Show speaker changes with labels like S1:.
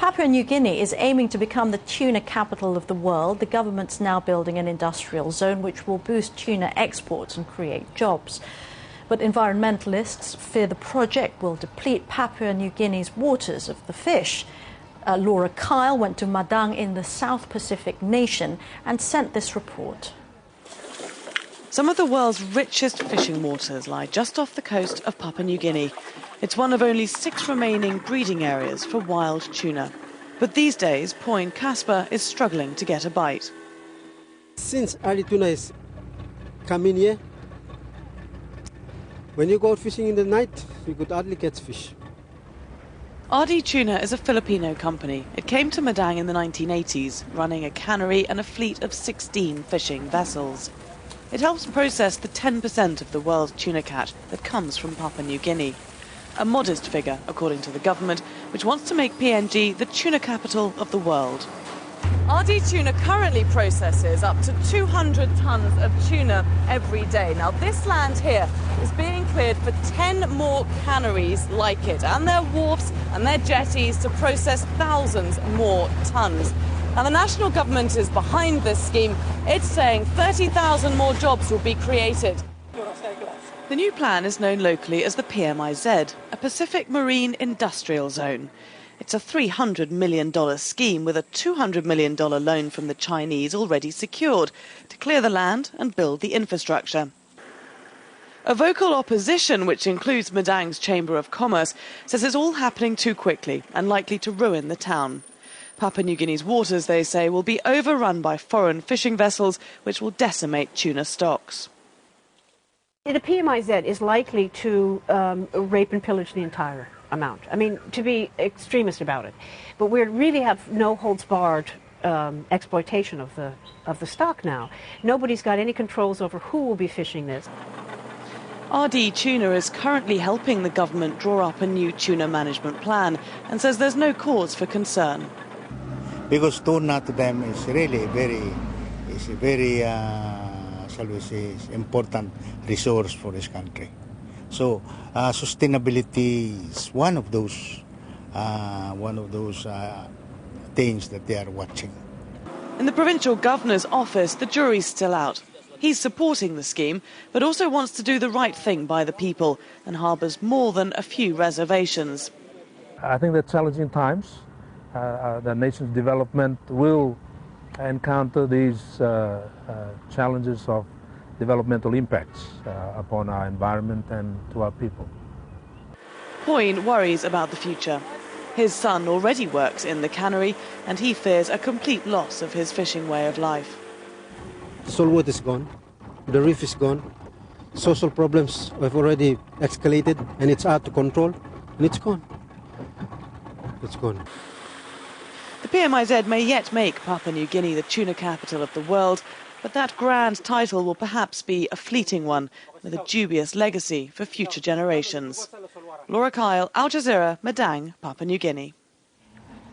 S1: Papua New Guinea is aiming to become the tuna capital of the world. The government's now building an industrial zone which will boost tuna exports and create jobs. But environmentalists fear the project will deplete Papua New Guinea's waters of the fish. Laura Kyle went to Madang in the South Pacific nation and sent this report.
S2: Some of the world's richest fishing waters lie just off the coast of Papua New Guinea. It's one of only 6 remaining breeding areas for wild tuna. But these days, Point Casper is struggling to get a bite.
S3: Since early tuna is coming here, when you go out fishing in the night, you could hardly catch fish.
S2: RD Tuna is a Filipino company. It came to Madang in the 1980s, running a cannery and a fleet of 16 fishing vessels. It helps process the 10% of the world's tuna catch that comes from Papua New Guinea. A modest figure, according to the government, which wants to make PNG the tuna capital of the world. RD Tuna currently processes up to 200 tons of tuna every day. Now, this land here is being cleared for 10 more canneries like it, and their wharfs and their jetties to process thousands more tons. Now, the national government is behind this scheme. It's saying 30,000 more jobs will be created. The new plan is known locally as the PMIZ, a Pacific Marine Industrial Zone. It's a $300 million scheme with a $200 million loan from the Chinese already secured to clear the land and build the infrastructure. A vocal opposition, which includes Madang's Chamber of Commerce, says it's all happening too quickly and likely to ruin the town. Papua New Guinea's waters, they say, will be overrun by foreign fishing vessels, which will decimate tuna stocks.
S4: The PMIZ is likely to rape and pillage the entire amount. I mean, to be extremist about it. But we really have no holds barred exploitation of the stock now. Nobody's got any controls over who will be fishing this.
S2: RD Tuna is currently helping the government draw up a new tuna management plan and says there's no cause for concern.
S5: Because tuna to them is really very shall we say, important resource for this country. So sustainability is one of those things that they are watching.
S2: In the provincial governor's office, the jury's still out. He's supporting the scheme, but also wants to do the right thing by the people and harbours more than a few reservations.
S6: I think that challenging times, the nation's development will encounter these challenges of developmental impacts upon our environment and to our people.
S2: Point worries about the future. His son already works in the cannery and he fears a complete loss of his fishing way of life.
S3: The saltwater is gone, the reef is gone, social problems have already escalated and it's out of control and it's gone. It's gone.
S2: The PMIZ may yet make Papua New Guinea the tuna capital of the world, but that grand title will perhaps be a fleeting one with a dubious legacy for future generations. Laura Kyle, Jazeera, Madang, Papua New Guinea.